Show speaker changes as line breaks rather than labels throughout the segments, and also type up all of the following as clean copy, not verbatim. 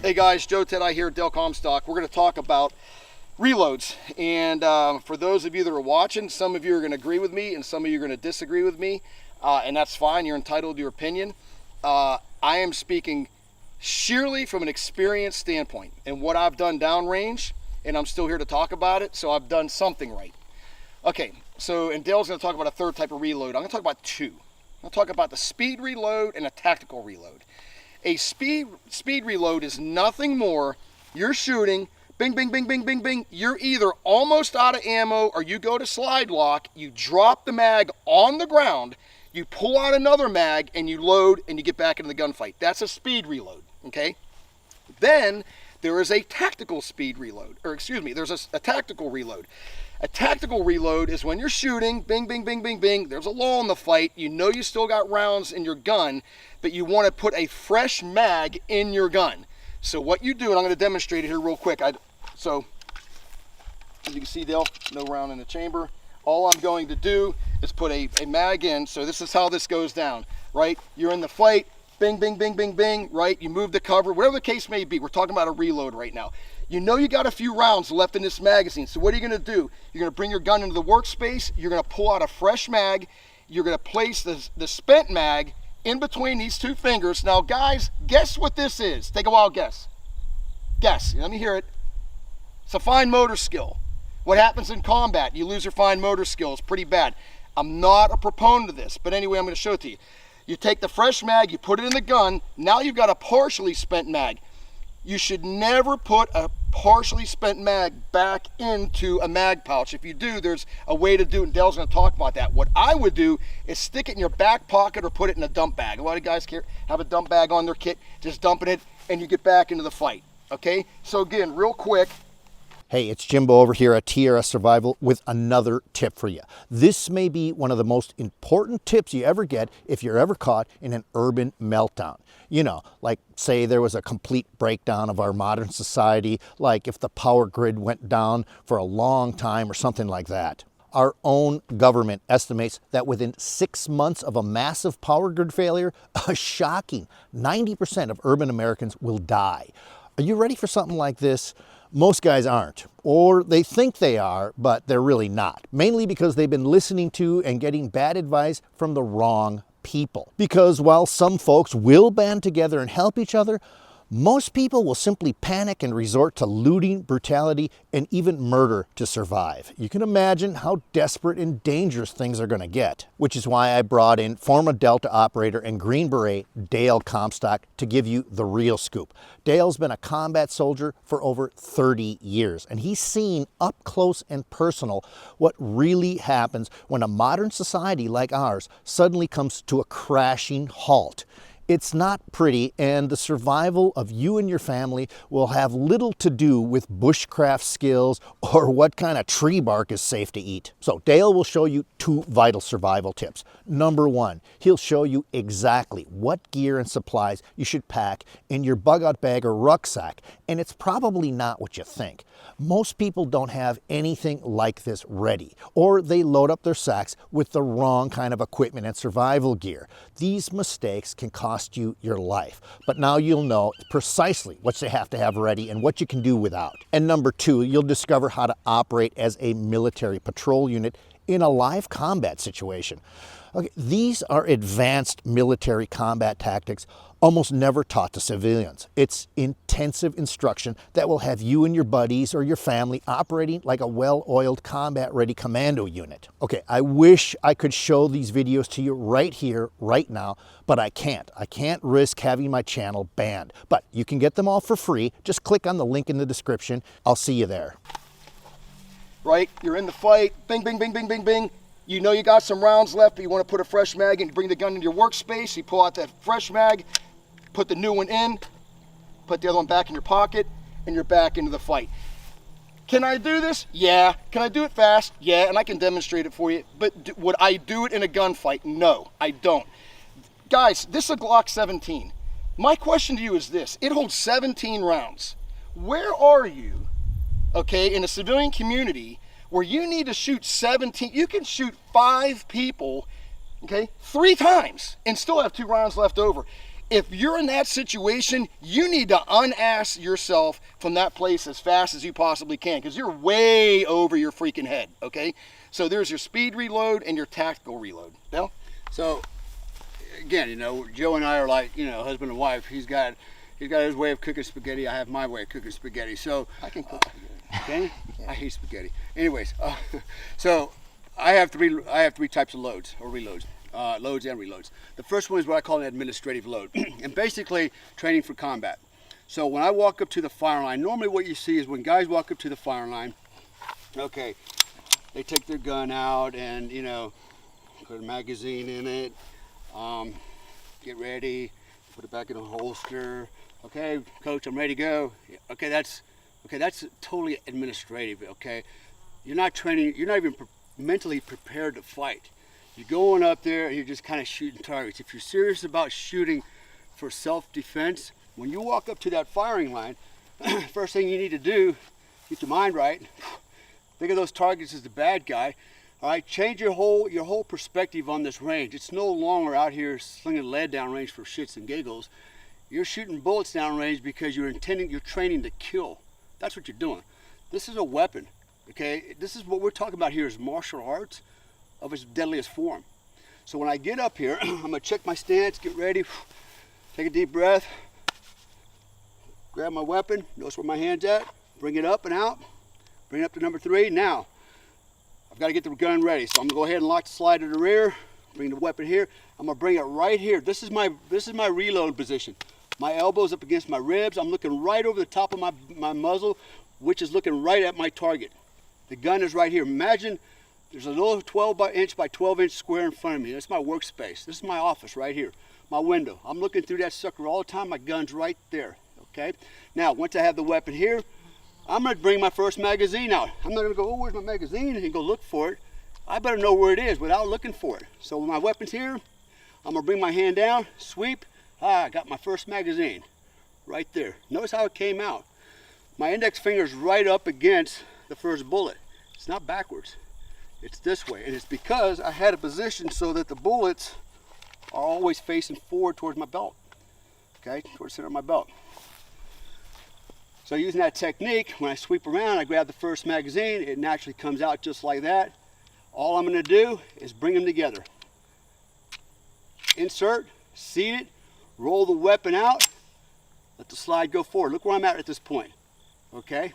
Hey guys, Joe Tedai here at Dell Comstock. We're going to talk about reloads. And for those of you that are watching, some of you are going to agree with me and some of you are going to disagree with me. And that's fine. You're entitled to your opinion. I am speaking sheerly from an experience standpoint and what I've done downrange, and I'm still here to talk about it. So I've done something right. Okay, and Dale's going to talk about a third type of reload. I'm going to talk about two. I'm going to talk about the speed reload and a tactical reload. A speed reload is nothing more. You're shooting, bing, bing, bing, bing, bing, bing. You're either almost out of ammo or you go to slide lock, you drop the mag on the ground, you pull out another mag and you load and you get back into the gunfight. That's a speed reload, okay? Then there is a tactical speed reload, or excuse me, there's a tactical reload. A tactical reload is when you're shooting, bing, bing, bing, bing, bing, there's a lull in the fight, you know you still got rounds in your gun, but you want to put a fresh mag in your gun. So what you do, and I'm going to demonstrate it here real quick. So, as you can see, Dale, no round in the chamber. All I'm going to do is put a mag in. So this is how this goes down, right? You're in the fight, bing, bing, bing, bing, bing, right? You move the cover, whatever the case may be. We're talking about a reload right now. You know you got a few rounds left in this magazine. So what are you going to do? You're going to bring your gun into the workspace. You're going to pull out a fresh mag. You're going to place the spent mag in between these two fingers. Now, guys, guess what this is? Take a wild guess. Guess. Let me hear it. It's a fine motor skill. What happens in combat? You lose your fine motor skill. It's pretty bad. I'm not a proponent of this, but anyway, I'm going to show it to you. You take the fresh mag, you put it in the gun. Now you've got a partially spent mag. You should never put a partially spent mag back into a mag pouch. If you do, there's a way to do it, and Dale's going to talk about that. What I would do is stick it in your back pocket or put it in a dump bag. A lot of guys have a dump bag on their kit, just dumping it, and you get back into the fight, okay? So again, real quick.
Hey, it's Jimbo over here at TRS Survival with another tip for you. This may be one of the most important tips you ever get if you're ever caught in an urban meltdown. You know, like say there was a complete breakdown of our modern society, like if the power grid went down for a long time or something like that. Our own government estimates that within 6 months of a massive power grid failure, a shocking 90% of urban Americans will die. Are you ready for something like this? Most guys aren't, or they think they are, but they're really not. Mainly because they've been listening to and getting bad advice from the wrong people. Because while some folks will band together and help each other, most people will simply panic and resort to looting, brutality, and even murder to survive. You can imagine how desperate and dangerous things are going to get. Which is why I brought in former Delta operator and Green Beret Dale Comstock to give you the real scoop. Dale's been a combat soldier for over 30 years, and he's seen up close and personal what really happens when a modern society like ours suddenly comes to a crashing halt. It's not pretty, and the survival of you and your family will have little to do with bushcraft skills or what kind of tree bark is safe to eat. So Dale will show you two vital survival tips. Number one, he'll show you exactly what gear and supplies you should pack in your bug-out bag or rucksack, and it's probably not what you think. Most people don't have anything like this ready, or they load up their sacks with the wrong kind of equipment and survival gear. These mistakes can cost you your life, but now you'll know precisely what you have to have ready and what you can do without. And number two, you'll discover how to operate as a military patrol unit in a live combat situation. Okay, these are advanced military combat tactics almost never taught to civilians. It's intensive instruction that will have you and your buddies or your family operating like a well-oiled combat-ready commando unit. Okay, I wish I could show these videos to you right here, right now, but I can't. I can't risk having my channel banned. But you can get them all for free. Just click on the link in the description. I'll see you there.
Right, you're in the fight, bing, bing, bing, bing, bing, bing. You know you got some rounds left, but you want to put a fresh mag in. You bring the gun into your workspace, you pull out that fresh mag, put the new one in, put the other one back in your pocket, and you're back into the fight. Can I do this? Yeah. Can I do it fast? Yeah, and I can demonstrate it for you. But would I do it in a gunfight? No, I don't. Guys, this is a Glock 17. My question to you is this. It holds 17 rounds. Where are you, okay, in a civilian community where you need to shoot 17? You can shoot 5 people, okay, 3 times and still have 2 rounds left over. If you're in that situation, you need to unass yourself from that place as fast as you possibly can, because you're way over your freaking head, okay? So there's your speed reload and your tactical reload. Bill?
So, again, you know, Joe and I are like, you know, husband and wife. He's got his way of cooking spaghetti. I have my way of cooking spaghetti. So
I can cook spaghetti.
Can you? Yeah. I hate spaghetti. Anyways, so I have three types of loads or reloads. Loads and reloads. The first one is what I call an administrative load, and basically training for combat. So when I walk up to the fire line, normally what you see is when guys walk up to the fire line, okay, they take their gun out and, you know, put a magazine in it, get ready, put it back in a holster. Okay, coach, I'm ready to go. Okay, that's totally administrative. Okay, you're not training. You're not even mentally prepared to fight. You're going up there and you're just kind of shooting targets. If you're serious about shooting for self-defense, when you walk up to that firing line, first thing you need to do, get your mind right. Think of those targets as the bad guy. All right, change your whole perspective on this range. It's no longer out here slinging lead down range for shits and giggles. You're shooting bullets down range because you're training to kill. That's what you're doing. This is a weapon, okay? This is what we're talking about here is martial arts of its deadliest form. So when I get up here, I'm gonna check my stance, get ready, take a deep breath, grab my weapon, notice where my hand's at, bring it up and out, bring it up to number 3. Now, I've got to get the gun ready. So I'm gonna go ahead and lock the slide to the rear, bring the weapon here. I'm gonna bring it right here. This is my reload position. My elbow's up against my ribs. I'm looking right over the top of my muzzle, which is looking right at my target. The gun is right here. Imagine there's a little 12-inch by 12-inch square in front of me. That's my workspace. This is my office right here, my window. I'm looking through that sucker all the time. My gun's right there, okay? Now, once I have the weapon here, I'm gonna bring my first magazine out. I'm not gonna go, oh, where's my magazine? And go look for it. I better know where it is without looking for it. So when my weapon's here, I'm gonna bring my hand down, sweep. I got my first magazine right there. Notice how it came out. My index finger's right up against the first bullet. It's not backwards. It's this way, and it's because I had a position so that the bullets are always facing forward towards my belt, okay, towards the center of my belt. So using that technique, when I sweep around, I grab the first magazine, it naturally comes out just like that. All I'm gonna do is bring them together. Insert, seat it, roll the weapon out, let the slide go forward. Look where I'm at this point, okay?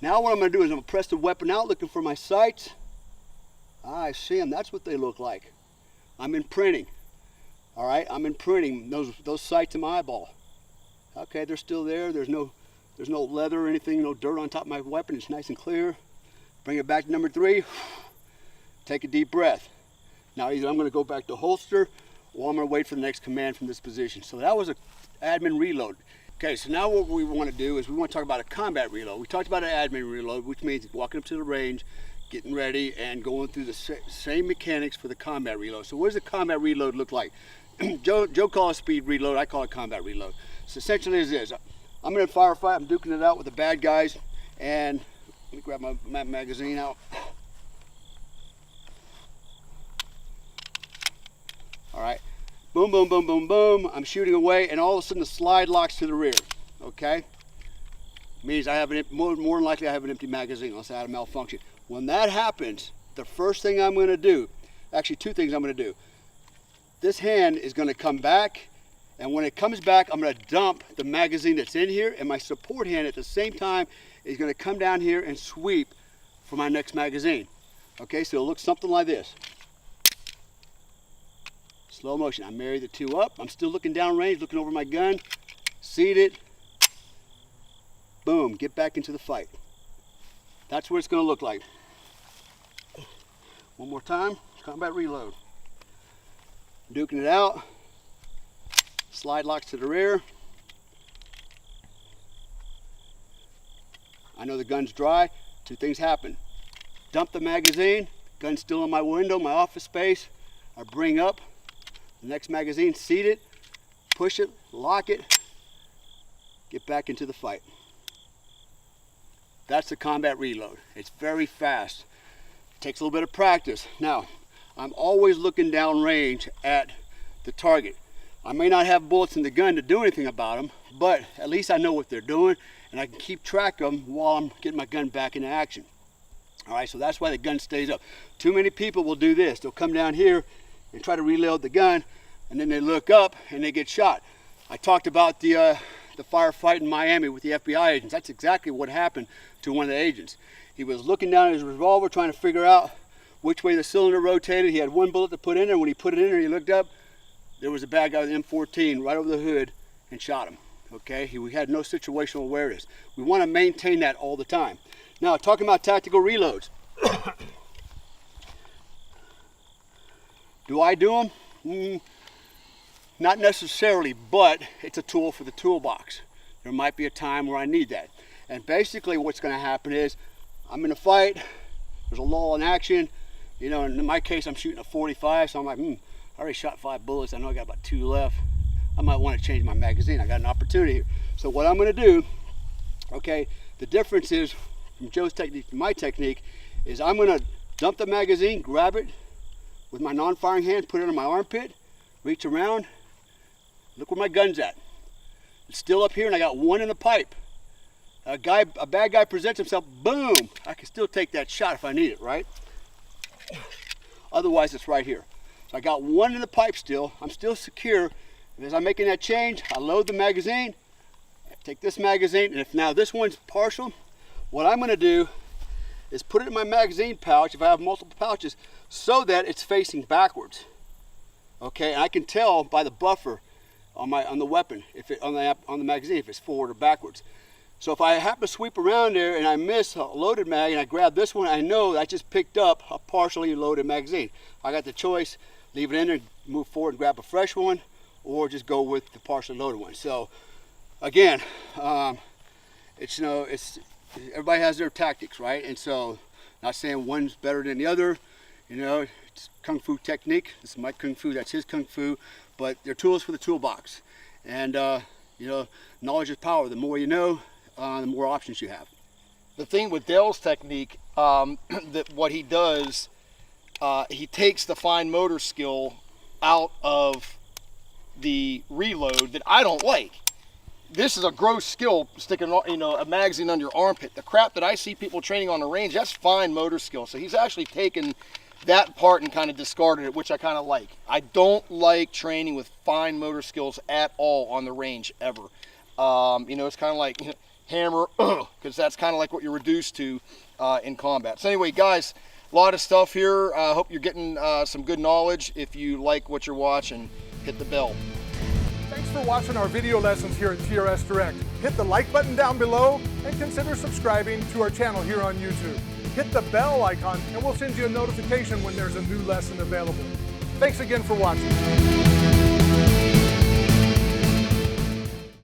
Now what I'm gonna do is I'm gonna press the weapon out, looking for my sights. I see them, that's what they look like. I'm imprinting, all right? I'm imprinting those sights in my eyeball. Okay, they're still there. There's no leather or anything, no dirt on top of my weapon. It's nice and clear. Bring it back to number 3. Take a deep breath. Now either I'm gonna go back to holster or I'm gonna wait for the next command from this position. So that was an admin reload. Okay, so now what we wanna do is we wanna talk about a combat reload. We talked about an admin reload, which means walking up to the range, getting ready, and going through the same mechanics for the combat reload. So what does the combat reload look like? Joe calls it speed reload, I call it combat reload. So essentially it is, I'm in a firefight, I'm duking it out with the bad guys, and let me grab my magazine out. All right, boom, boom, boom, boom, boom, I'm shooting away, and all of a sudden the slide locks to the rear, okay? Means I have more than likely I have an empty magazine, unless I had a malfunction. When that happens, the first thing I'm gonna do, actually 2 things I'm gonna do. This hand is gonna come back, and when it comes back, I'm gonna dump the magazine that's in here, and my support hand at the same time is gonna come down here and sweep for my next magazine. Okay, so it'll look something like this. Slow motion, I marry the 2 up. I'm still looking down range, looking over my gun, seat it, boom, get back into the fight. That's what it's gonna look like. One more time, combat reload. Duking it out, slide locks to the rear. I know the gun's dry, 2 things happen. Dump the magazine, gun's still in my window, my office space. I bring up the next magazine, seat it, push it, lock it, get back into the fight. That's the combat reload. It's very fast. It takes a little bit of practice. Now, I'm always looking down range at the target. I may not have bullets in the gun to do anything about them, but at least I know what they're doing, and I can keep track of them while I'm getting my gun back into action. All right, so that's why the gun stays up. Too many people will do this. They'll come down here and try to reload the gun, and then they look up and they get shot. I talked about the firefight in Miami with the FBI agents. That's exactly what happened to one of the agents. He was looking down at his revolver trying to figure out which way the cylinder rotated. He had one bullet to put in there. When he put it in there, he looked up. There was a bad guy with an M14 right over the hood and shot him. Okay, we had no situational awareness. We want to maintain that all the time. Now, talking about tactical reloads. Do I do them? Not necessarily, but it's a tool for the toolbox. There might be a time where I need that. And basically what's going to happen is I'm in a fight, there's a lull in action, you know, and in my case I'm shooting a 45, so I'm like, I already shot 5 bullets, I know I got about 2 left. I might want to change my magazine, I got an opportunity here. So what I'm going to do, okay, the difference is from Joe's technique to my technique is I'm going to dump the magazine, grab it with my non-firing hand, put it in my armpit, reach around, look where my gun's at. It's still up here and I got one in the pipe. A bad guy presents himself, boom, I can still take that shot if I need it, right? Otherwise it's right here. So I got one in the pipe still, I'm still secure, and as I'm making that change, I load the magazine, I take this magazine, and if now this one's partial, what I'm gonna do is put it in my magazine pouch, if I have multiple pouches, so that it's facing backwards. Okay, and I can tell by the buffer on the weapon, on the magazine, if it's forward or backwards. So if I happen to sweep around there and I miss a loaded mag and I grab this one, I know I just picked up a partially loaded magazine. I got the choice, leave it in there, move forward and grab a fresh one, or just go with the partially loaded one. So again, everybody has their tactics, right? And so, not saying one's better than the other, you know, it's kung fu technique. This is my kung fu, that's his kung fu, but they're tools for the toolbox. And you know, knowledge is power. The more you know, the more options you have.
The thing with Dale's technique, that what he does, he takes the fine motor skill out of the reload that I don't like. This is a gross skill, sticking, you know, a magazine under your armpit. The crap that I see people training on the range, that's fine motor skill. So he's actually taken that part and kind of discarded it, which I kind of like. I don't like training with fine motor skills at all on the range, ever. You know, it's kind of like hammer, because that's kind of like what you're reduced to in combat. So anyway, guys, a lot of stuff here. I hope you're getting some good knowledge. If you like what you're watching, hit the bell.
Thanks for watching our video lessons here at TRS Direct. Hit the like button down below and consider subscribing to our channel here on YouTube. Hit the bell icon and we'll send you a notification when there's a new lesson available. Thanks again for watching.